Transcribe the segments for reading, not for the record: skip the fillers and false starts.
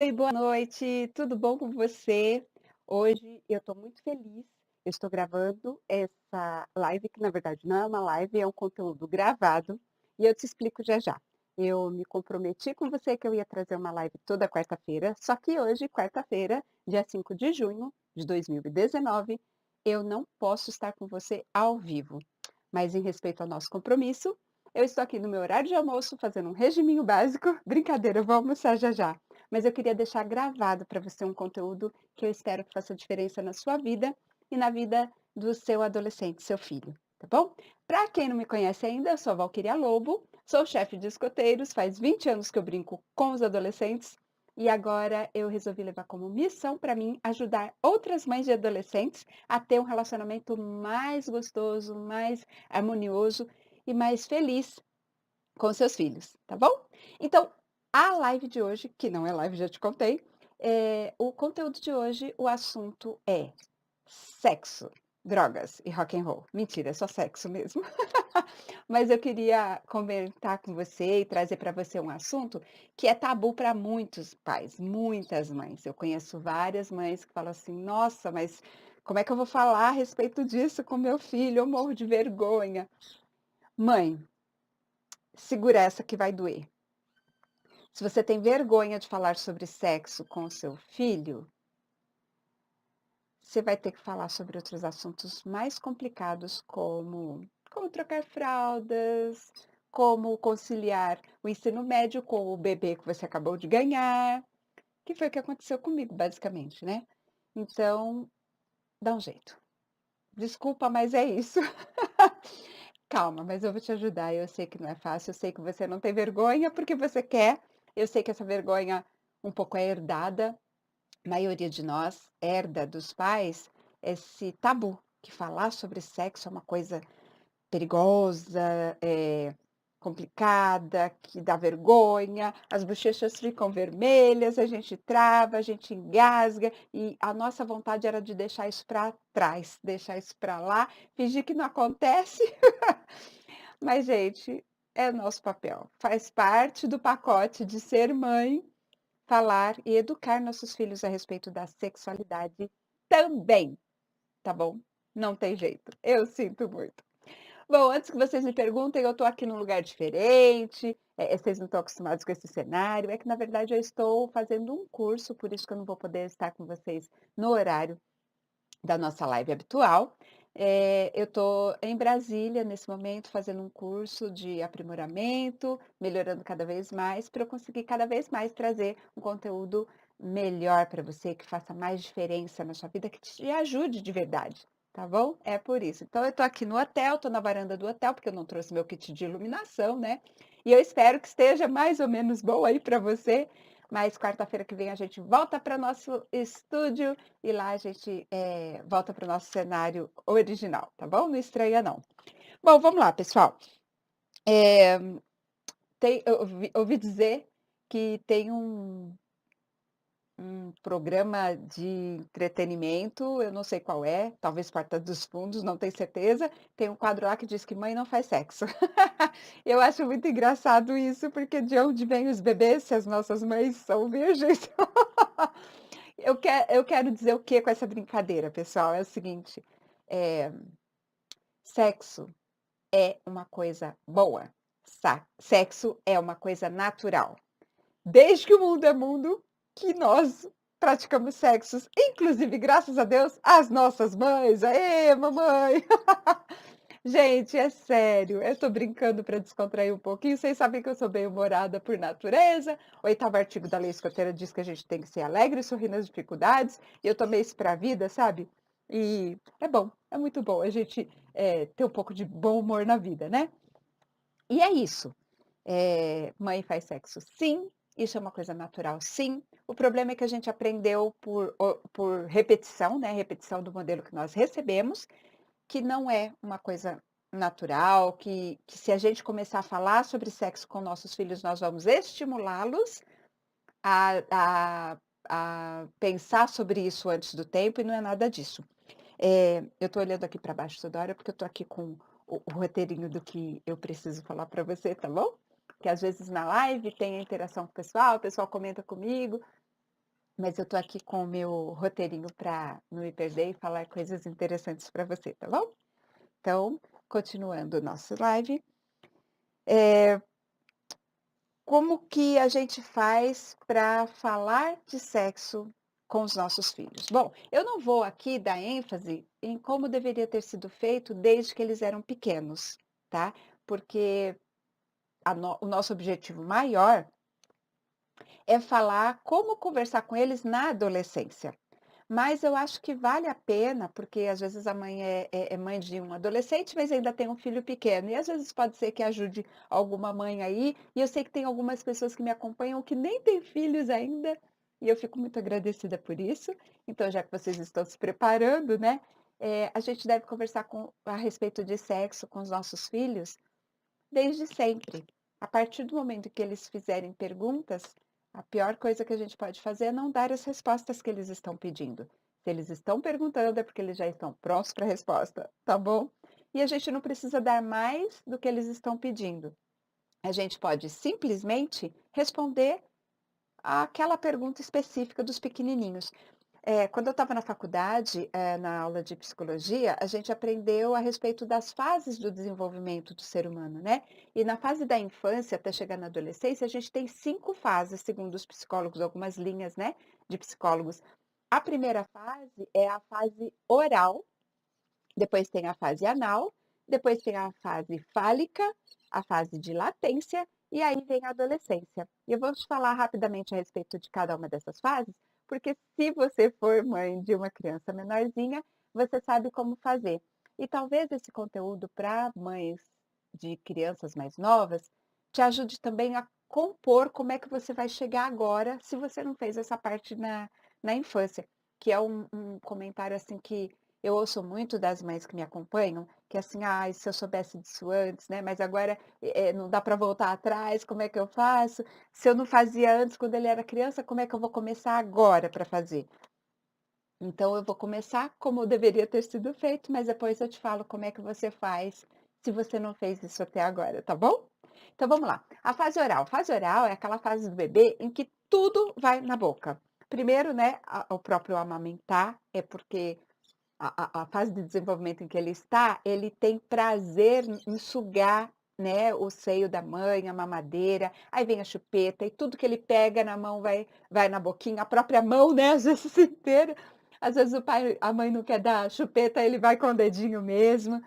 Oi, boa noite, tudo bom com você? Hoje eu estou muito feliz, eu estou gravando essa live, que na verdade não é uma live, é um conteúdo gravado, e eu te explico já já. Eu me comprometi com você que eu ia trazer uma live toda quarta-feira, só que hoje, quarta-feira, dia 5 de junho de 2019, eu não posso estar com você ao vivo. Mas em respeito ao nosso compromisso, eu estou aqui no meu horário de almoço fazendo um regiminho básico. Brincadeira, eu vou almoçar já já. Mas eu queria deixar gravado para você um conteúdo que eu espero que faça diferença na sua vida e na vida do seu adolescente, seu filho, tá bom? Para quem não me conhece ainda, eu sou a Valquíria Lobo, sou chefe de escoteiros, faz 20 anos que eu brinco com os adolescentes e agora eu resolvi levar como missão para mim ajudar outras mães de adolescentes a ter um relacionamento mais gostoso, mais harmonioso e mais feliz com seus filhos, tá bom? Então, a live de hoje, que não é live, já te contei, o conteúdo de hoje, o assunto é sexo, drogas e rock and roll. Mentira, é só sexo mesmo. Mas eu queria comentar com você e trazer para você um assunto que é tabu para muitos pais, muitas mães. Eu conheço várias mães que falam assim: "Nossa, mas como é que eu vou falar a respeito disso com meu filho? Eu morro de vergonha". Mãe, segura essa que vai doer. Se você tem vergonha de falar sobre sexo com o seu filho, você vai ter que falar sobre outros assuntos mais complicados, como trocar fraldas, como conciliar o ensino médio com o bebê que você acabou de ganhar, que foi o que aconteceu comigo, basicamente, né. Então, dá um jeito. Desculpa, mas é isso. Calma, mas eu vou te ajudar. Eu sei que não é fácil, eu sei que você não tem vergonha porque você quer, eu sei que essa vergonha um pouco é herdada. A maioria de nós herda dos pais esse tabu, que falar sobre sexo é uma coisa perigosa, complicada, que dá vergonha, as bochechas ficam vermelhas, a gente trava, a gente engasga, e a nossa vontade era de deixar isso para trás, deixar isso para lá, fingir que não acontece. Mas, gente, é nosso papel, faz parte do pacote de ser mãe. Falar e educar nossos filhos a respeito da sexualidade também, tá bom? Não tem jeito, eu sinto muito. Bom, antes que vocês me perguntem, eu estou aqui num lugar diferente, vocês não estão acostumados com esse cenário, é que na verdade eu estou fazendo um curso, por isso que eu não vou poder estar com vocês no horário da nossa live habitual. Eu estou em Brasília, nesse momento, fazendo um curso de aprimoramento, melhorando cada vez mais, para eu conseguir cada vez mais trazer um conteúdo melhor para você, que faça mais diferença na sua vida, que te ajude de verdade, tá bom? É por isso. Então, eu estou aqui no hotel, estou na varanda do hotel, porque eu não trouxe meu kit de iluminação, né? E eu espero que esteja mais ou menos bom aí para você. Mas quarta-feira que vem a gente volta para nosso estúdio e lá a gente, volta para o nosso cenário original, tá bom? Não estranha não. Bom, vamos lá pessoal. Eh, eu ouvi dizer que tem um programa de entretenimento, eu não sei qual é, talvez Porta dos Fundos, não tenho certeza, tem um quadro lá que diz que mãe não faz sexo. Eu acho muito engraçado isso, porque de onde vêm os bebês se as nossas mães são virgens? Eu quero dizer o que com essa brincadeira, pessoal? É o seguinte, eh, sexo é uma coisa boa, sexo é uma coisa natural. Desde que o mundo é mundo, que nós praticamos sexos, inclusive, graças a Deus, as nossas mães. Aê, mamãe! Gente, é sério, eu tô brincando para descontrair um pouquinho. Vocês sabem que eu sou bem-humorada por natureza. O 8º artigo da Lei Escoteira diz que a gente tem que ser alegre e sorrir nas dificuldades, e eu tomei isso pra vida, sabe. E é bom, é muito bom a gente, ter um pouco de bom humor na vida, né. E é isso. Mãe faz sexo sim, isso é uma coisa natural sim, o problema é que a gente aprendeu por repetição, né, repetição do modelo que nós recebemos, que não é uma coisa natural, que se a gente começar a falar sobre sexo com nossos filhos, nós vamos estimulá-los a pensar sobre isso antes do tempo e não é nada disso. Eu estou olhando aqui para baixo toda hora, porque eu estou aqui com o roteirinho do que eu preciso falar para você, tá bom? Que às vezes na live tem a interação com o pessoal comenta comigo, mas eu tô aqui com o meu roteirinho para não me perder e falar coisas interessantes para você, tá bom? Então, continuando o nosso live, eh, como que a gente faz para falar de sexo com os nossos filhos? Bom, eu não vou aqui dar ênfase em como deveria ter sido feito desde que eles eram pequenos, tá? Porque o nosso objetivo maior é falar como conversar com eles na adolescência. Mas eu acho que vale a pena, porque às vezes a mãe é mãe de um adolescente, mas ainda tem um filho pequeno. E às vezes pode ser que ajude alguma mãe aí. E eu sei que tem algumas pessoas que me acompanham que nem têm filhos ainda. E eu fico muito agradecida por isso. Então, já que vocês estão se preparando, né? A gente deve conversar a respeito de sexo com os nossos filhos desde sempre. A partir do momento que eles fizerem perguntas, a pior coisa que a gente pode fazer é não dar as respostas que eles estão pedindo. Se eles estão perguntando, é porque eles já estão prontos para a resposta, tá bom? E a gente não precisa dar mais do que eles estão pedindo. A gente pode simplesmente responder àquela pergunta específica dos pequenininhos. Quando eu estava na faculdade, na aula de psicologia, a gente aprendeu a respeito das fases do desenvolvimento do ser humano, né? E na fase da infância até chegar na adolescência, a gente tem 5 fases, segundo os psicólogos, algumas linhas, né, de psicólogos. A primeira fase é a fase oral, depois tem a fase anal, depois tem a fase fálica, a fase de latência e aí vem a adolescência. E eu vou te falar rapidamente a respeito de cada uma dessas fases, porque se você for mãe de uma criança menorzinha, você sabe como fazer. E talvez esse conteúdo para mães de crianças mais novas te ajude também a compor como é que você vai chegar agora, se você não fez essa parte na infância, que é um comentário assim que eu ouço muito das mães que me acompanham, que é assim: "Ai, se eu soubesse disso antes, né, mas agora, não dá para voltar atrás, como é que eu faço? Se eu não fazia antes quando ele era criança, como é que eu vou começar agora para fazer?". Então eu vou começar como deveria ter sido feito, mas depois eu te falo como é que você faz, se você não fez isso até agora, tá bom? Então vamos lá. A fase oral. A fase oral é aquela fase do bebê em que tudo vai na boca. Primeiro, né, o próprio amamentar, é porque a fase de desenvolvimento em que ele está, ele tem prazer em sugar, né, o seio da mãe, a mamadeira, aí vem a chupeta e tudo que ele pega na mão vai na boquinha, a própria mão, né, às vezes inteira. Às vezes a mãe não quer dar chupeta, ele vai com o dedinho mesmo,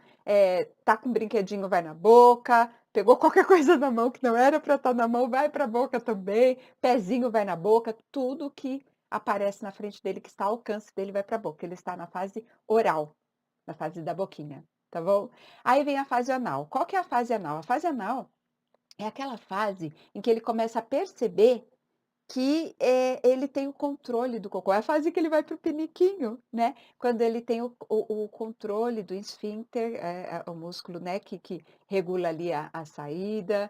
tá com um brinquedinho, vai na boca, pegou qualquer coisa na mão que não era para estar na mão, vai para a boca também, pezinho vai na boca, tudo que aparece na frente dele, que está ao alcance dele, vai para a boca. Ele está na fase oral, na fase da boquinha, tá bom? Aí vem a fase anal. Qual que é a fase anal? A fase anal é aquela fase em que ele começa a perceber que, ele tem o controle do cocô. É a fase que ele vai para o piniquinho, né, quando ele tem o controle do esfíncter, o músculo, né, que regula ali a saída,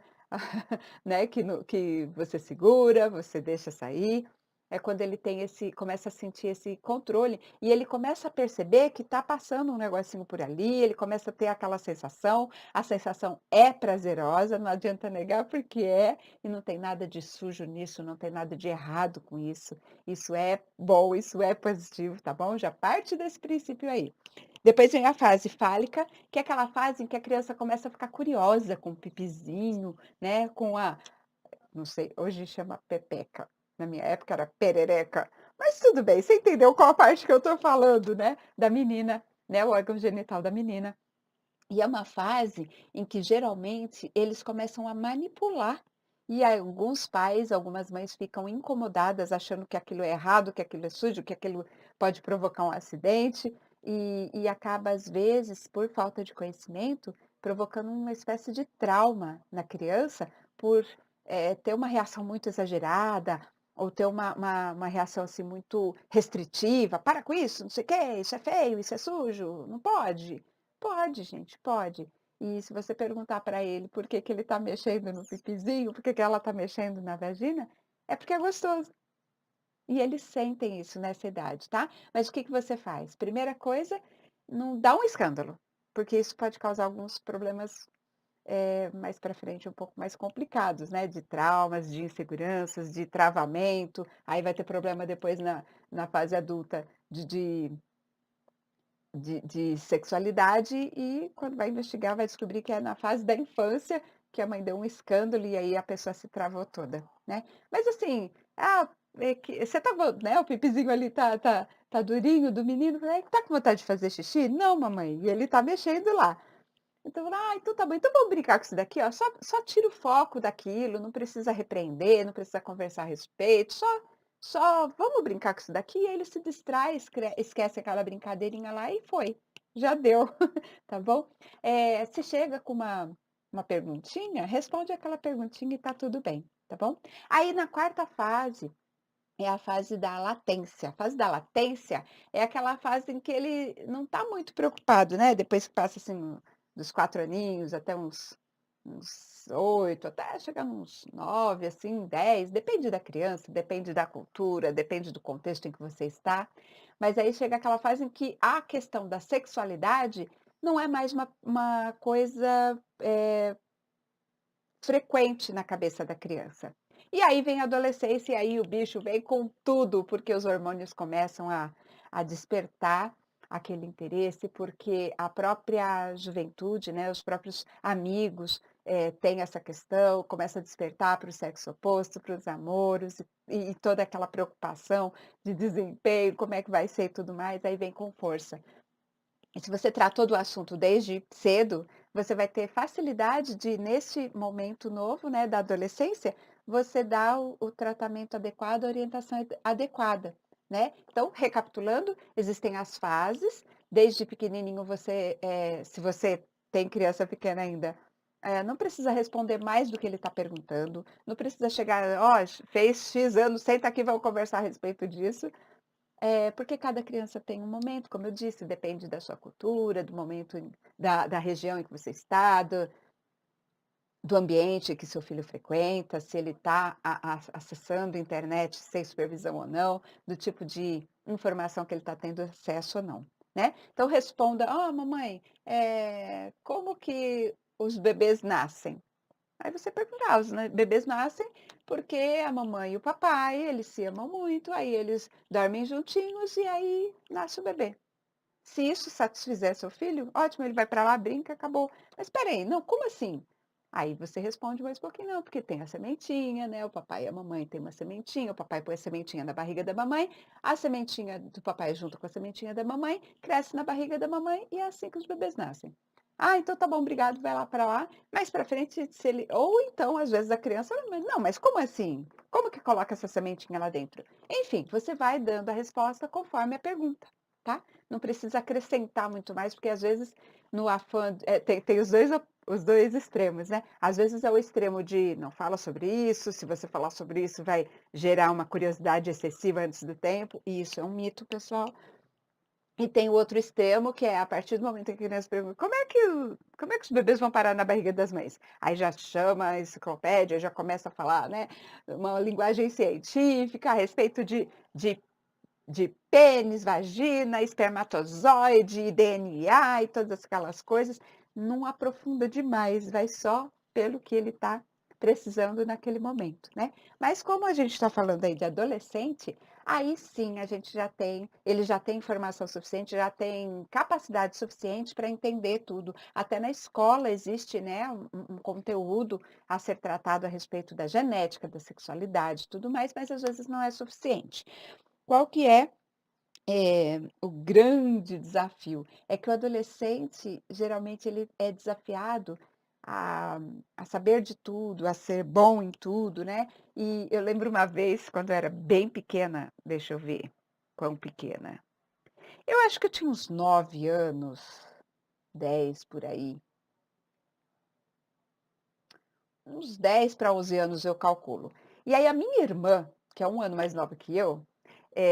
né, que você segura, você deixa sair. É quando ele tem começa a sentir esse controle, e ele começa a perceber que está passando um negocinho por ali, ele começa a ter aquela sensação, a sensação é prazerosa, não adianta negar, porque é, e não tem nada de sujo nisso, não tem nada de errado com isso. Isso é bom, isso é positivo, tá bom? Já parte desse princípio aí. Depois vem a fase fálica, que é aquela fase em que a criança começa a ficar curiosa com o pipizinho, né, não sei, hoje chama pepeca, na minha época era perereca, mas tudo bem, você entendeu qual a parte que eu estou falando, né, da menina, né, o órgão genital da menina. E é uma fase em que geralmente eles começam a manipular. E alguns pais, algumas mães ficam incomodadas, achando que aquilo é errado, que aquilo é sujo, que aquilo pode provocar um acidente, e acaba, às vezes, por falta de conhecimento, provocando uma espécie de trauma na criança, por ter uma reação muito exagerada, ou ter uma reação assim muito restritiva, para com isso, não sei o quê, isso é feio, isso é sujo, não pode. Pode, gente, pode. E se você perguntar para ele por que que ele está mexendo no pipizinho, por que que ela está mexendo na vagina, é porque é gostoso. E eles sentem isso nessa idade, tá? Mas o que que você faz? Primeira coisa, não dá um escândalo, porque isso pode causar alguns problemas, mais para frente um pouco mais complicados, né, de traumas, de inseguranças, de travamento, aí vai ter problema depois na fase adulta de sexualidade e quando vai investigar vai descobrir que é na fase da infância que a mãe deu um escândalo e aí a pessoa se travou toda, né. Mas assim, é que você estava, né, o pipizinho ali tá durinho do menino, falei: "Tá com vontade de fazer xixi?". "Não mamãe", e ele tá mexendo lá. Então eu falei: "Ah, então tá bom, então vamos brincar com isso daqui, ó, só tira o foco daquilo, não precisa repreender, não precisa conversar a respeito, só vamos brincar com isso daqui", e aí ele se distrai, esquece aquela brincadeirinha lá e foi, já deu, tá bom? Se chega com uma perguntinha, responde aquela perguntinha e tá tudo bem, tá bom? Aí na quarta fase, é a fase da latência. A fase da latência é aquela fase em que ele não está muito preocupado, né, depois que passa, assim, dos 4 aninhos até uns 8, até chegar nos 9, assim, 10, depende da criança, depende da cultura, depende do contexto em que você está, mas aí chega aquela fase em que a questão da sexualidade não é mais uma coisa, frequente na cabeça da criança. E aí vem a adolescência e aí o bicho vem com tudo, porque os hormônios começam a despertar aquele interesse, porque a própria juventude, né, os próprios amigos, têm essa questão, começa a despertar para o sexo oposto, para os namoros e toda aquela preocupação de desempenho, como é que vai ser e tudo mais, aí vem com força. E se você tratou do assunto desde cedo, você vai ter facilidade de, neste momento novo, né, da adolescência, você dar o tratamento adequado, a orientação adequada, né. Então, recapitulando, existem as fases, desde pequenininho você, se você tem criança pequena ainda, não precisa responder mais do que ele está perguntando, não precisa chegar: "Ó, fez X anos, senta aqui, vamos conversar a respeito disso". Porque cada criança tem um momento, como eu disse, depende da sua cultura, do momento da região em que você está, do ambiente que seu filho frequenta, se ele está acessando a internet sem supervisão ou não, do tipo de informação que ele está tendo acesso ou não, né. Então responda: "Ó mamãe, como que os bebês nascem?". Aí você pergunta: os bebês nascem porque a mamãe e o papai, eles se amam muito, aí eles dormem juntinhos e aí nasce o bebê. Se isso satisfizer seu filho, ótimo, ele vai para lá, brinca, acabou. Mas espera aí, não, como assim? Aí você responde mais um pouquinho, não, porque tem a sementinha, né? O papai e a mamãe têm uma sementinha, o papai põe a sementinha na barriga da mamãe, a sementinha do papai junto com a sementinha da mamãe, cresce na barriga da mamãe e é assim que os bebês nascem. Ah, então tá bom, obrigado, vai lá para lá. Mais para frente, se ele. Ou então, às vezes, a criança, mas não, mas como assim? Como que coloca essa sementinha lá dentro? Enfim, você vai dando a resposta conforme a pergunta, tá? Não precisa acrescentar muito mais, porque às vezes no afã tem os dois extremos, né. Às vezes é o extremo de: "Não fala sobre isso, se você falar sobre isso vai gerar uma curiosidade excessiva antes do tempo", e isso é um mito, pessoal. E tem o outro extremo, que é a partir do momento em que a criança pergunta: "Como é que os bebês vão parar na barriga das mães?". Aí já chama a enciclopédia, já começa a falar, né, uma linguagem científica a respeito de pênis, vagina, espermatozoide, DNA e todas aquelas coisas, não aprofunda demais, vai só pelo que ele está precisando naquele momento, né. Mas como a gente está falando aí de adolescente, aí sim a gente já tem ele já tem informação suficiente, já tem capacidade suficiente para entender tudo. Até na escola existe, né, um conteúdo a ser tratado a respeito da genética, da sexualidade e tudo mais, mas às vezes não é suficiente. Qual que é o grande desafio é que o adolescente, geralmente, ele é desafiado a a saber de tudo, a ser bom em tudo, né. E eu lembro uma vez, quando eu era bem pequena, deixa eu ver, quão pequena, eu acho que eu tinha uns 9 anos, 10 por aí, uns 10 para 11 anos eu calculo. E aí a minha irmã, que é um ano mais nova que eu,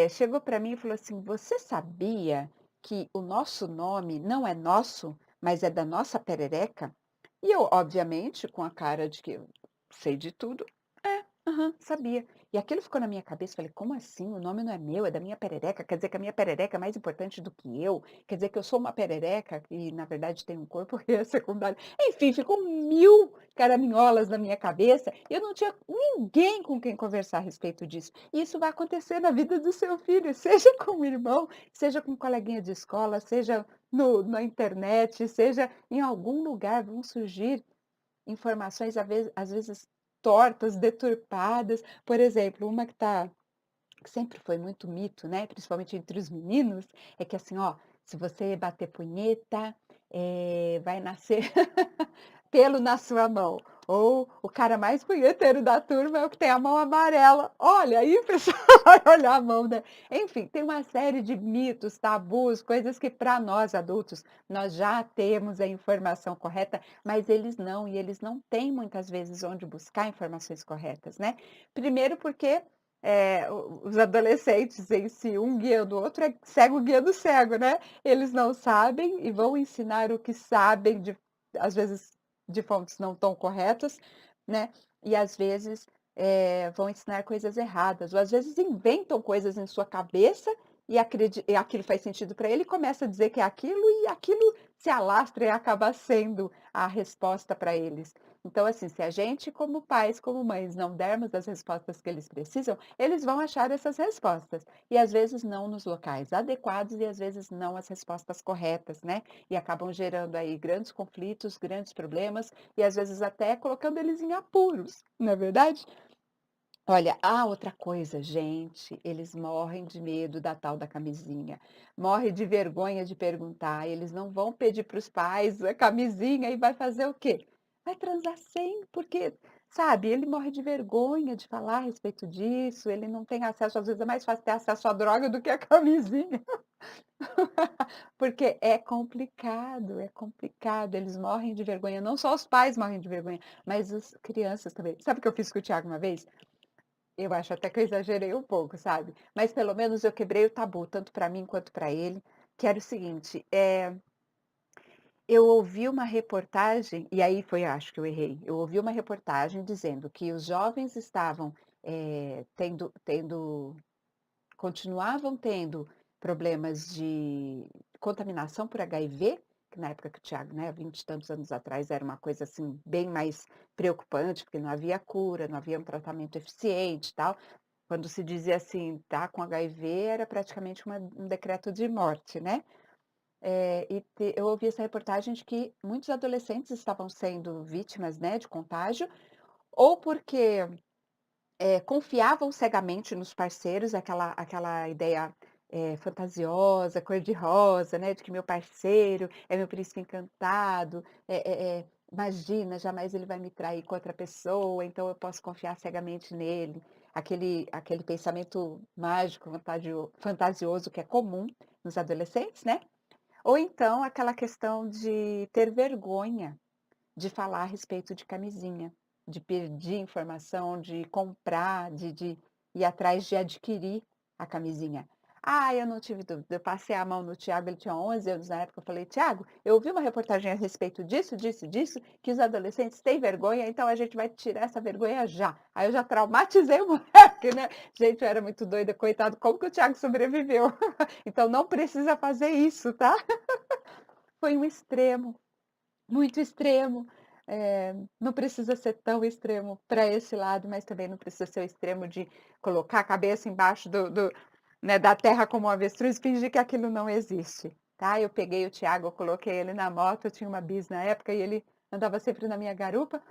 chegou para mim e falou assim: "Você sabia que o nosso nome não é nosso, mas é da nossa perereca?". E eu, obviamente, com a cara de que eu sei de tudo: "É, aham, sabia". E aquilo ficou na minha cabeça, falei: "Como assim? O nome não é meu, é da minha perereca, quer dizer que a minha perereca é mais importante do que eu? Quer dizer que eu sou uma perereca e na verdade tem um corpo e é secundário". Enfim, ficou 1000 caraminholas na minha cabeça, e eu não tinha ninguém com quem conversar a respeito disso. E isso vai acontecer na vida do seu filho, seja com o irmão, seja com um coleguinha de escola, seja no na internet, seja em algum lugar, vão surgir informações às vezes tortas, deturpadas. Por exemplo, uma que sempre foi muito mito, né, principalmente entre os meninos, é que assim, ó, se você bater punheta, vai nascer pelo na sua mão, ou o cara mais punheteiro da turma é o que tem a mão amarela. Olha, aí o pessoal vai olhar a mão, né. Enfim, tem uma série de mitos, tabus, coisas que para nós adultos, nós já temos a informação correta, mas eles não, e eles não têm muitas vezes onde buscar informações corretas, né. Primeiro porque os adolescentes em si, um guiando o outro, é cego guiando cego, né. Eles não sabem e vão ensinar o que sabem de às vezes, de fontes não tão corretas, né, e às vezes, vão ensinar coisas erradas, ou às vezes inventam coisas em sua cabeça e aquilo faz sentido para ele e começa a dizer que é aquilo, e aquilo se alastra e acaba sendo a resposta para eles. Então, assim, se a gente como pais, como mães, não dermos as respostas que eles precisam, eles vão achar essas respostas, e às vezes não nos locais adequados e às vezes não as respostas corretas, né, e acabam gerando aí grandes conflitos, grandes problemas e às vezes até colocando eles em apuros, não é verdade? Olha, outra coisa, gente, eles morrem de medo da tal da camisinha, morrem de vergonha de perguntar, eles não vão pedir para os pais a camisinha e vai fazer o quê? Vai transar sem, porque, sabe, ele morre de vergonha de falar a respeito disso, ele não tem acesso, às vezes é mais fácil ter acesso à droga do que à camisinha, porque é complicado, eles morrem de vergonha, não só os pais morrem de vergonha, mas as crianças também. Sabe o que eu fiz com o Thiago uma vez? Eu acho até que eu exagerei um pouco, sabe. Mas pelo menos eu quebrei o tabu, tanto para mim quanto para ele, que era o seguinte, eu ouvi uma reportagem e aí foi acho que eu errei, eu ouvi uma reportagem dizendo que os jovens estavam, tendo continuavam tendo problemas de contaminação por HIV, que na época que o Thiago, né, 20 e tantos anos atrás, era uma coisa, assim, bem mais preocupante, porque não havia cura, não havia um tratamento eficiente e tal. Quando se dizia assim: "Tá com HIV", era praticamente um decreto de morte, né. Eu ouvi essa reportagem de que muitos adolescentes estavam sendo vítimas, né, de contágio, ou porque confiavam cegamente nos parceiros, aquela ideia, fantasiosa, cor-de-rosa, né, de que meu parceiro é meu príncipe encantado, imagina, jamais ele vai me trair com outra pessoa, então eu posso confiar cegamente nele. Aquele pensamento mágico, fantasioso que é comum nos adolescentes, né. Ou então aquela questão de ter vergonha de falar a respeito de camisinha, de pedir informação, de comprar, de ir atrás de adquirir a camisinha. Eu não tive dúvida, eu passei a mão no Tiago, ele tinha 11 anos na época, eu falei: "Tiago, eu ouvi uma reportagem a respeito disso, disso, disso, que os adolescentes têm vergonha, então a gente vai tirar essa vergonha já". Aí eu já traumatizei o moleque, né. Gente, eu era muito doida, coitado, como que o Tiago sobreviveu? Então não precisa fazer isso, tá? Foi um extremo. Muito extremo, não precisa ser tão extremo para esse lado, mas também não precisa ser o extremo de colocar a cabeça embaixo né, da terra como um avestruz e fingir que aquilo não existe, tá. Eu peguei o Thiago, eu coloquei ele na moto, eu tinha uma bis na época e ele andava sempre na minha garupa,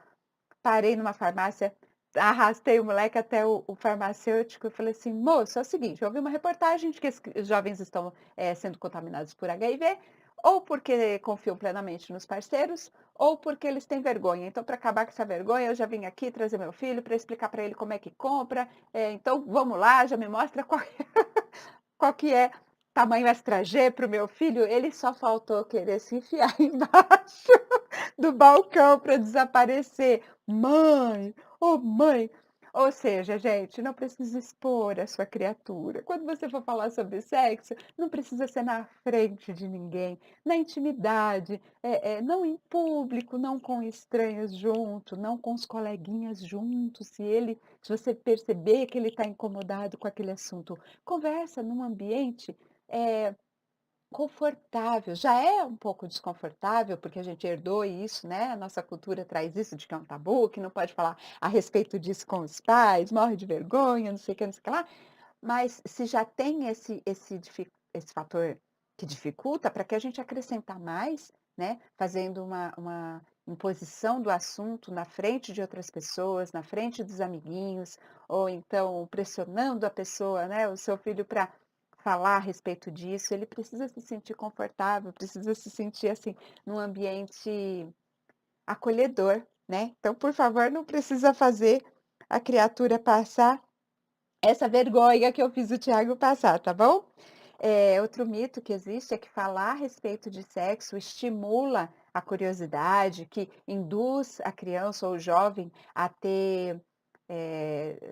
parei numa farmácia, arrastei o moleque até o farmacêutico e falei assim: "Moço, é o seguinte, eu ouvi uma reportagem de que os jovens estão, sendo contaminados por HIV, ou porque confiam plenamente nos parceiros, ou porque eles têm vergonha. Então, para acabar com essa vergonha, eu já vim aqui trazer meu filho para explicar para ele como é que compra, então vamos lá, já me mostra qual que é tamanho extra G para o meu filho". Ele só faltou querer se enfiar embaixo do balcão para desaparecer. "Mãe, ô mãe". Ou seja, gente, não precisa expor a sua criatura. Quando você for falar sobre sexo, não precisa ser na frente de ninguém, na intimidade, não em público, não com estranhos junto, não com os coleguinhas junto. Se você perceber que ele está incomodado com aquele assunto, conversa num ambiente, eh, confortável. Já é um pouco desconfortável, porque a gente herdou isso, né, a nossa cultura traz isso de que é um tabu, que não pode falar a respeito disso com os pais, morre de vergonha, não sei o que, não sei o que lá. Mas se já tem esse fator que dificulta, para que a gente acrescentar mais, né, fazendo uma imposição do assunto na frente de outras pessoas, na frente dos amiguinhos, ou então pressionando a pessoa, né, o seu filho para falar a respeito disso, ele precisa se sentir confortável, precisa se sentir, assim, num ambiente acolhedor, né. Então, por favor, não precisa fazer a criatura passar essa vergonha que eu fiz o Thiago passar, tá bom? Outro mito que existe é que falar a respeito de sexo estimula a curiosidade, que induz a criança ou o jovem a ter,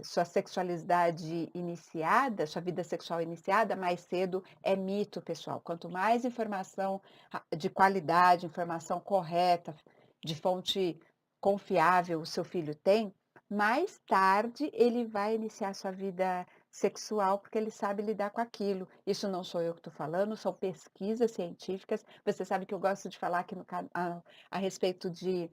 sua sexualidade iniciada, sua vida sexual iniciada mais cedo, é mito, pessoal. Quanto mais informação de qualidade, informação correta, de fonte confiável o seu filho tem, mais tarde ele vai iniciar sua vida sexual, porque ele sabe lidar com aquilo. Isso não sou eu que estou falando, são pesquisas científicas. Você sabe que eu gosto de falar aqui no a respeito de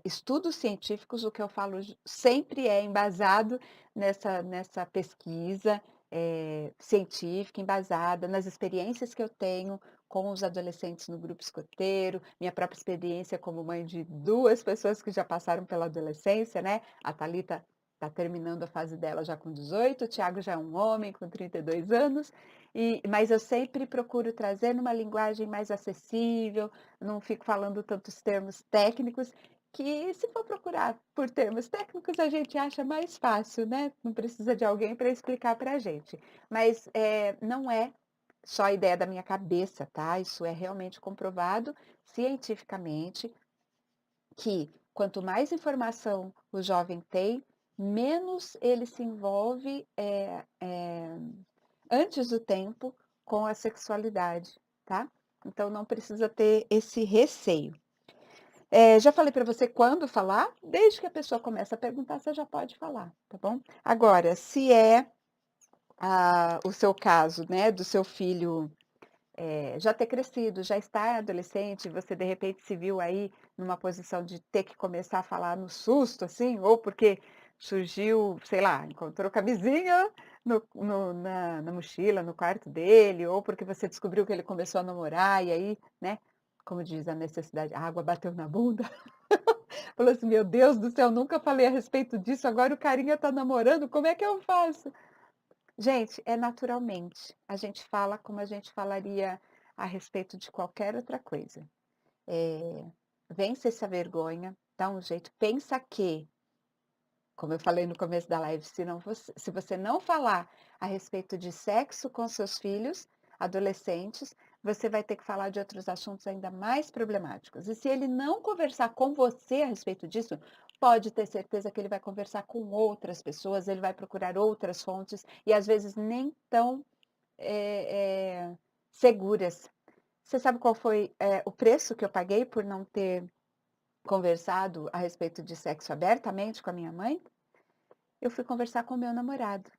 estudos científicos, o que eu falo sempre é embasado nessa pesquisa científica, embasada nas experiências que eu tenho com os adolescentes no grupo escoteiro, minha própria experiência como mãe de duas pessoas que já passaram pela adolescência, né? A Thalita está terminando a fase dela já com 18, o Thiago já é um homem com 32 anos, mas eu sempre procuro trazer numa linguagem mais acessível, não fico falando tantos termos técnicos, que se for procurar por termos técnicos a gente acha mais fácil, né, não precisa de alguém para explicar para a gente. Mas, não é só a ideia da minha cabeça, tá, isso é realmente comprovado cientificamente, que quanto mais informação o jovem tem, menos ele se envolve, antes do tempo com a sexualidade, tá. Então não precisa ter esse receio. Já falei para você quando falar, desde que a pessoa começa a perguntar, você já pode falar, tá bom? Agora, se é o seu caso, né, do seu filho, já ter crescido, já estar adolescente, você de repente se viu aí numa posição de ter que começar a falar no susto, assim, ou porque surgiu, sei lá, encontrou camisinha na mochila, no quarto dele, ou porque você descobriu que ele começou a namorar e aí, né, como diz a necessidade, a água bateu na bunda. Falou assim: "Meu Deus do céu, nunca falei a respeito disso, agora o carinha tá namorando, como é que eu faço?". Gente, é naturalmente. A gente fala como a gente falaria a respeito de qualquer outra coisa. Eh, Vence essa vergonha, dá um jeito, pensa que, como eu falei no começo da live, se você não falar a respeito de sexo com seus filhos, adolescentes, você vai ter que falar de outros assuntos ainda mais problemáticos. E se ele não conversar com você a respeito disso, pode ter certeza que ele vai conversar com outras pessoas, ele vai procurar outras fontes e às vezes nem tão seguras. Você sabe qual foi, o preço que eu paguei por não ter conversado a respeito de sexo abertamente com a minha mãe? Eu fui conversar com o meu namorado,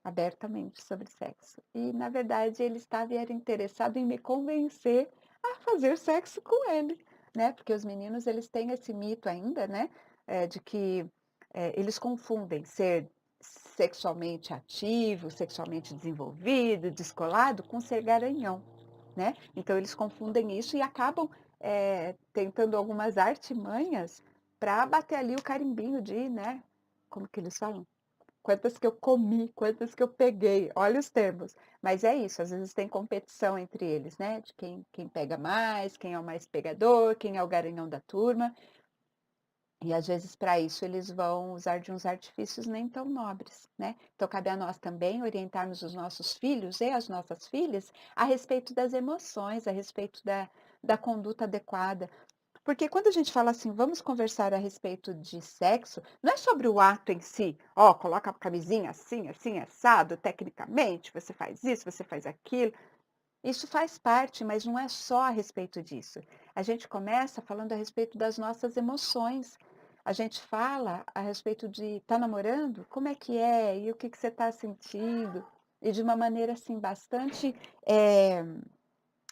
abertamente sobre sexo. E, na verdade, ele estava era interessado em me convencer a fazer sexo com ele, né, porque os meninos eles têm esse mito ainda, né, de que, eles confundem ser sexualmente ativo, sexualmente desenvolvido, descolado, com ser garanhão, né. Então eles confundem isso e acabam, tentando algumas artimanhas para bater ali o carimbinho de, né, como que eles falam? Quantas que eu comi, quantas que eu peguei, olha os termos. Mas é isso, às vezes tem competição entre eles, né, de quem pega mais, quem é o mais pegador, quem é o garanhão da turma, e às vezes para isso eles vão usar de uns artifícios nem tão nobres, né. Então cabe a nós também orientarmos os nossos filhos e as nossas filhas a respeito das emoções, a respeito da conduta adequada. Porque quando a gente fala assim: "Vamos conversar a respeito de sexo", não é sobre o ato em si, ó, coloca a camisinha assim, assim, assado, tecnicamente, você faz isso, você faz aquilo. Isso faz parte, mas não é só a respeito disso. A gente começa falando a respeito das nossas emoções. A gente fala a respeito de: "Tá namorando? Como é que é? E o que que você está sentindo?". E de uma maneira, assim, bastante, eh,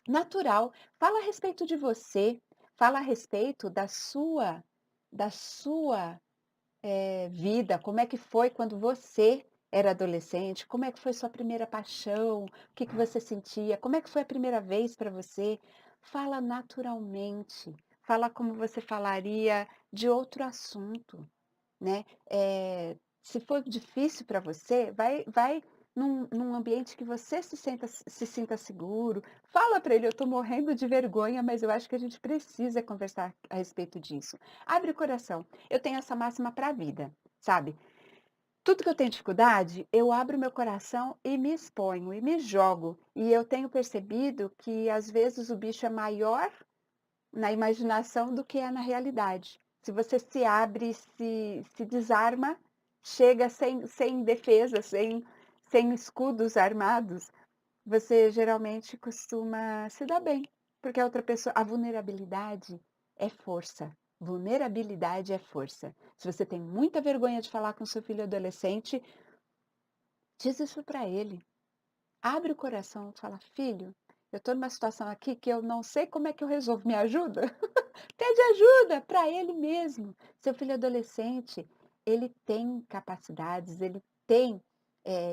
natural. Fala a respeito de você, fala a respeito da sua vida, como é que foi quando você era adolescente, como é que foi sua primeira paixão, o que que você sentia, como é que foi a primeira vez para você. Fala naturalmente, fala como você falaria de outro assunto. Né, se for difícil para você, vai num ambiente que você se sinta seguro, fala para ele: "Eu estou morrendo de vergonha, mas eu acho que a gente precisa conversar a respeito disso". Abre o coração. Eu tenho essa máxima para a vida, sabe. Tudo que eu tenho dificuldade, eu abro meu coração e me exponho e me jogo. E eu tenho percebido que, às vezes, o bicho é maior na imaginação do que é na realidade. Se você se abre, se desarma, chega sem defesa, sem escudos armados, você geralmente costuma se dar bem, porque a vulnerabilidade é força. Vulnerabilidade é força. Se você tem muita vergonha de falar com seu filho adolescente, diz isso para ele. Abre o coração, fala: "Filho, eu estou numa situação aqui que eu não sei como é que eu resolvo, me ajuda?". Pede ajuda para ele mesmo. Seu filho adolescente, ele tem capacidades, ele tem,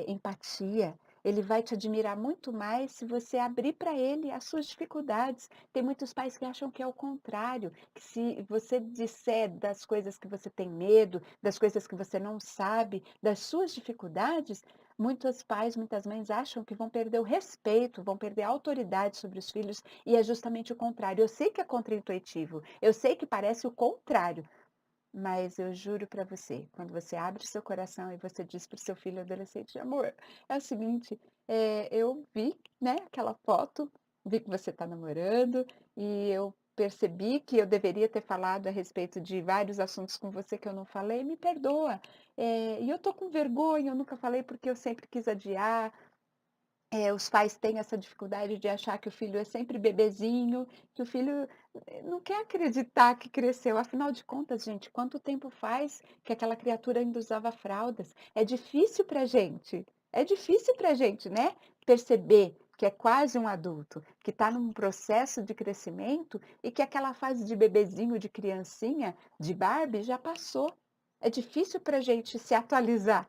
empatia, ele vai te admirar muito mais se você abrir para ele as suas dificuldades. Tem muitos pais que acham que é o contrário, que se você disser das coisas que você tem medo, das coisas que você não sabe, das suas dificuldades, muitos pais, muitas mães acham que vão perder o respeito, vão perder a autoridade sobre os filhos, e é justamente o contrário. Eu sei que é contraintuitivo, eu sei que parece o contrário, mas eu juro para você, quando você abre seu coração e você diz para o seu filho adolescente: "Amor, é o seguinte, eu vi, né, aquela foto, vi que você está namorando e eu percebi que eu deveria ter falado a respeito de vários assuntos com você que eu não falei, me perdoa. E eu tô com vergonha, eu nunca falei porque eu sempre quis adiar". Os pais têm essa dificuldade de achar que o filho é sempre bebezinho, que o filho, não quer acreditar que cresceu. Afinal de contas, gente, quanto tempo faz que aquela criatura ainda usava fraldas? É difícil pra gente, né, perceber que é quase um adulto, que está num processo de crescimento e que aquela fase de bebezinho, de criancinha, de Barbie já passou. É difícil pra gente se atualizar.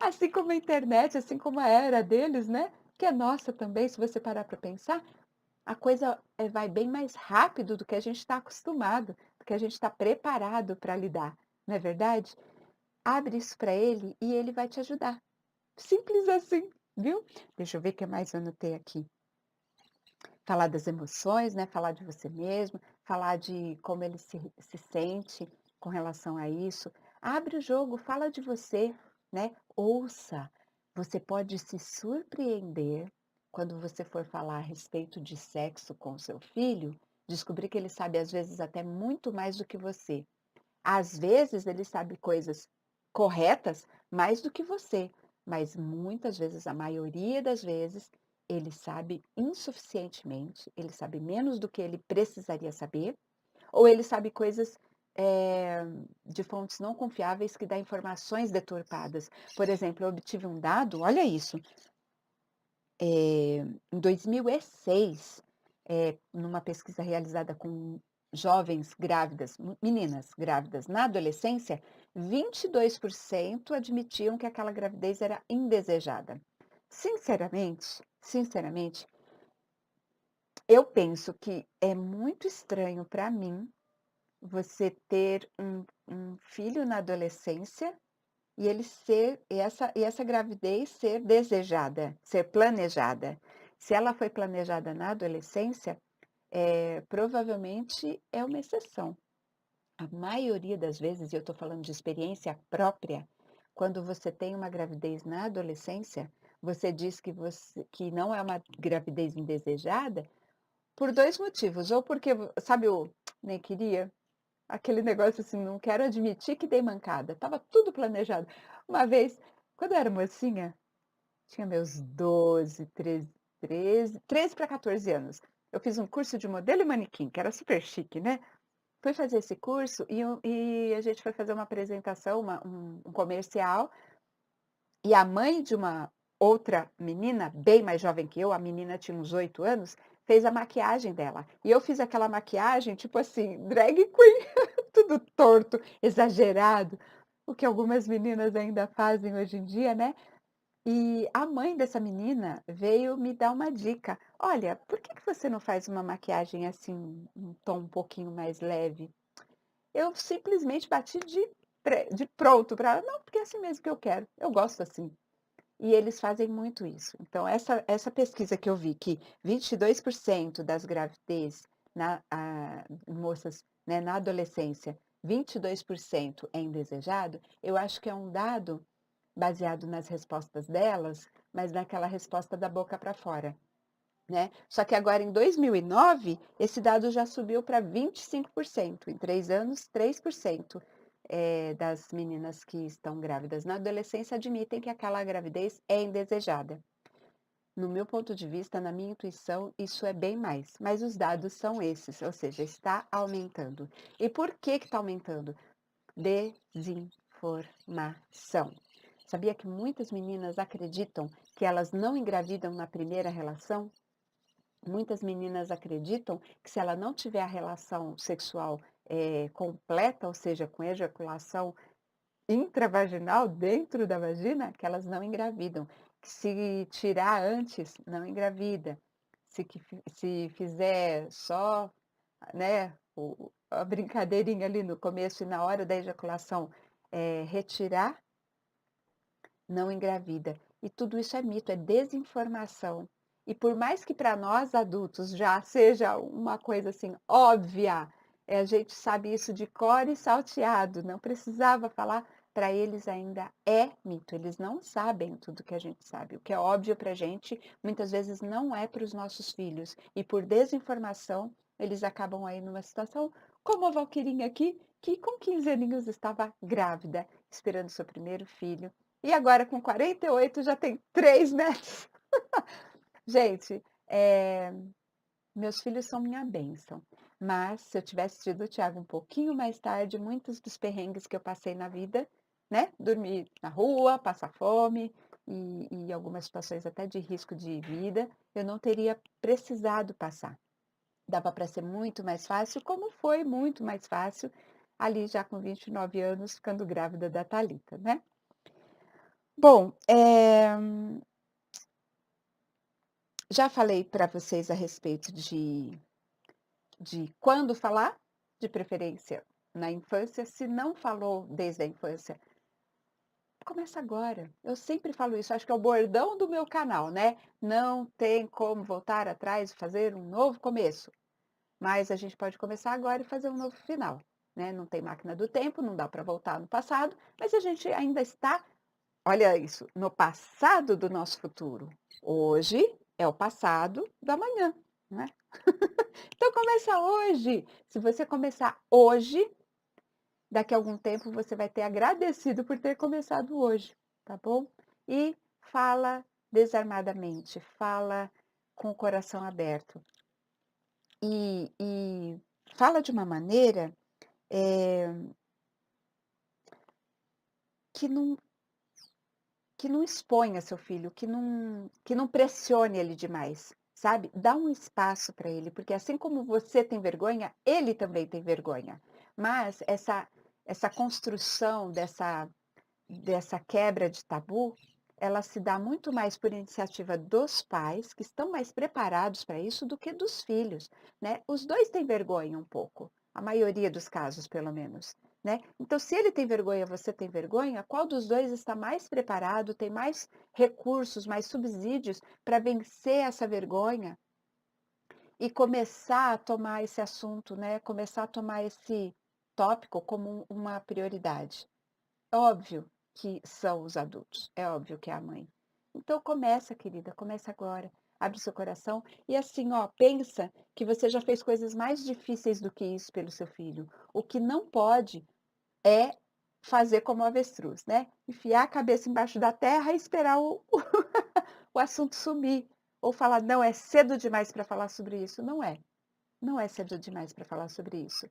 Assim como a internet, assim como a era deles, né, que é nossa também, se você parar para pensar, a coisa, vai bem mais rápido do que a gente está acostumado, do que a gente está preparado para lidar, não é verdade? Abre isso para ele e ele vai te ajudar. Simples assim, viu? Deixa eu ver o que mais eu anotei aqui. Falar das emoções, né, falar de você mesmo, falar de como ele se sente com relação a isso. Abre o jogo, fala de você, né, ouça. Você pode se surpreender quando você for falar a respeito de sexo com seu filho, descobrir que ele sabe, às vezes, até muito mais do que você. Às vezes, ele sabe coisas corretas mais do que você, mas muitas vezes, a maioria das vezes, ele sabe insuficientemente, ele sabe menos do que ele precisaria saber, ou ele sabe coisas, de fontes não confiáveis que dá informações deturpadas. Por exemplo, eu obtive um dado, olha isso, em 2006, numa pesquisa realizada com jovens grávidas, meninas grávidas na adolescência, 22% admitiam que aquela gravidez era indesejada. Sinceramente, eu penso que é muito estranho para mim você ter um filho na adolescência e ele ser e essa gravidez ser desejada, ser planejada. Se ela foi planejada na adolescência, provavelmente é uma exceção. A maioria das vezes, e eu estou falando de experiência própria, quando você tem uma gravidez na adolescência, você diz que não é uma gravidez indesejada, por 2 motivos, ou porque sabe o "nem queria"? Aquele negócio assim, não quero admitir que dei mancada, estava tudo planejado. Uma vez, quando eu era mocinha, tinha meus 12, 13 para 14 anos, eu fiz um curso de modelo e manequim, que era super chique, né. Fui fazer esse curso e a gente foi fazer uma apresentação, um comercial, e a mãe de uma outra menina, bem mais jovem que eu, a menina tinha uns 8 anos, fez a maquiagem dela. E eu fiz aquela maquiagem, tipo assim, drag queen, tudo torto, exagerado, o que algumas meninas ainda fazem hoje em dia, né. E a mãe dessa menina veio me dar uma dica: "Olha, por que que você não faz uma maquiagem, assim, um tom um pouquinho mais leve?". Eu simplesmente bati de pronto para ela: "Não, porque é assim mesmo que eu quero, eu gosto assim". E eles fazem muito isso. Então essa pesquisa que eu vi que 22% das gravidez moças, né, na adolescência, 22% é indesejado, eu acho que é um dado baseado nas respostas delas, mas naquela resposta da boca para fora, né. Só que agora em 2009, esse dado já subiu para 25%, em 3 anos 3%, das meninas que estão grávidas na adolescência admitem que aquela gravidez é indesejada. No meu ponto de vista, na minha intuição, isso é bem mais, mas os dados são esses, ou seja, está aumentando. E por que que está aumentando? Desinformação. Sabia que muitas meninas acreditam que elas não engravidam na primeira relação? Muitas meninas acreditam que se ela não tiver a relação sexual, completa, ou seja, com ejaculação intravaginal dentro da vagina, que elas não engravidam, que se tirar antes, não engravida, se fizer só, né, a brincadeirinha ali no começo e na hora da ejaculação, retirar, não engravida. E tudo isso é mito, é desinformação. E por mais que para nós adultos já seja uma coisa assim óbvia, a gente sabe isso de cor e salteado, não precisava falar, para eles ainda é mito, eles não sabem tudo que a gente sabe. O que é óbvio para a gente, muitas vezes não é para os nossos filhos. E por desinformação, eles acabam aí numa situação como a Valquirinha aqui, que com 15 aninhos estava grávida, esperando seu primeiro filho. E agora com 48 já tem 3 netos. Gente, meus filhos são minha bênção, mas se eu tivesse tido o Thiago um pouquinho mais tarde, muitos dos perrengues que eu passei na vida, né, dormir na rua, passar fome e algumas situações até de risco de vida, eu não teria precisado passar. Dava para ser muito mais fácil, como foi muito mais fácil, ali já com 29 anos, ficando grávida da Thalita, né. Bom, já falei para vocês a respeito de quando falar, de preferência na infância. Se não falou desde a infância, começa agora. Eu sempre falo isso, acho que é o bordão do meu canal, né. Não tem como voltar atrás e fazer um novo começo, mas a gente pode começar agora e fazer um novo final, né. Não tem máquina do tempo, não dá para voltar no passado, mas a gente ainda está, olha isso, no passado do nosso futuro. Hoje é o passado do amanhã, né. Então começa hoje. Se você começar hoje, daqui a algum tempo você vai ter agradecido por ter começado hoje, tá bom? E fala desarmadamente, fala com o coração aberto. E fala de uma maneira, eh, que não exponha seu filho, que não pressione ele demais, sabe. Dá um espaço para ele, porque assim como você tem vergonha, ele também tem vergonha. Mas essa construção dessa quebra de tabu, ela se dá muito mais por iniciativa dos pais, que estão mais preparados para isso, do que dos filhos, né. Os 2 têm vergonha um pouco, a maioria dos casos pelo menos, né. Então se ele tem vergonha, você tem vergonha, qual dos 2 está mais preparado, tem mais recursos, mais subsídios para vencer essa vergonha e começar a tomar esse assunto, né, começar a tomar esse tópico como uma prioridade. Óbvio que são os adultos, é óbvio que é a mãe. Então começa, querida, começa agora. abre seu coração e assim, ó, pensa que você já fez coisas mais difíceis do que isso pelo seu filho. O que não pode é fazer como o avestruz, né, enfiar a cabeça embaixo da terra e esperar o o assunto sumir, ou falar: "Não, é cedo demais para falar sobre isso". Não é, não é cedo demais para falar sobre isso.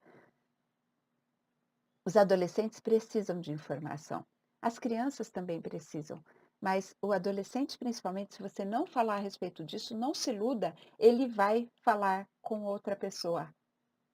Os adolescentes precisam de informação. As crianças também precisam, mas o adolescente, principalmente, se você não falar a respeito disso, não se iluda, ele vai falar com outra pessoa.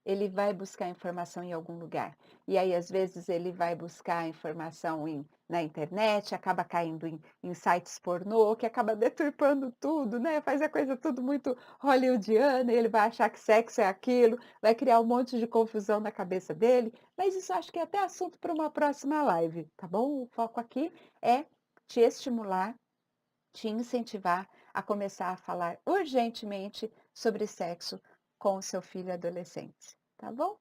Ele vai buscar informação em algum lugar. E aí, às vezes, ele vai buscar informação na internet, acaba caindo em sites pornô, que acaba deturpando tudo, né? Faz a coisa tudo muito hollywoodiana, e ele vai achar que sexo é aquilo, vai criar um monte de confusão na cabeça dele. Mas isso acho que é até assunto para uma próxima live, tá bom? O foco aqui é te estimular, te incentivar a começar a falar urgentemente sobre sexo com o seu filho adolescente, tá bom?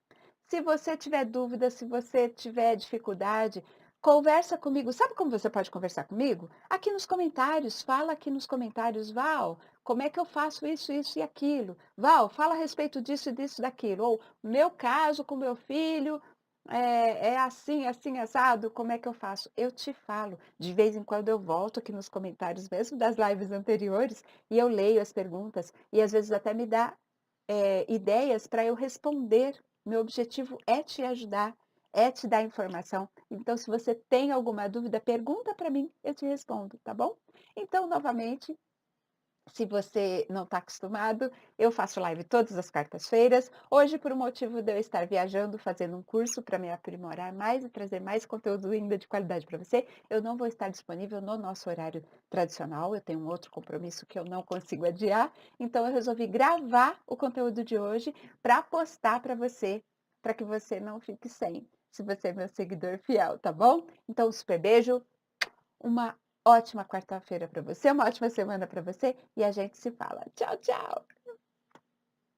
Se você tiver dúvida, se você tiver dificuldade, conversa comigo. Sabe como você pode conversar comigo? Aqui nos comentários, fala aqui nos comentários, Val, como é que eu faço isso, isso e aquilo? Val, fala a respeito disso e disso, daquilo. Ou meu caso com meu filho é assim, assim, assado, como é que eu faço? Eu te falo. De vez em quando eu volto aqui nos comentários mesmo das lives anteriores e eu leio as perguntas e às vezes até me dá, ideias para eu responder. Meu objetivo é te ajudar, é te dar informação. Então se você tem alguma dúvida, pergunta para mim, eu te respondo, tá bom? Então novamente, se você não está acostumado, eu faço live todas as quartas-feiras. Hoje, por um motivo de eu estar viajando, fazendo um curso para me aprimorar mais e trazer mais conteúdo ainda de qualidade para você, eu não vou estar disponível no nosso horário tradicional. Eu tenho um outro compromisso que eu não consigo adiar. Então, eu resolvi gravar o conteúdo de hoje para postar para que você não fique sem, se você é meu seguidor fiel, tá bom? Então, um super beijo. Uma ótima quarta-feira para você, uma ótima semana para você e a gente se fala. Tchau, tchau.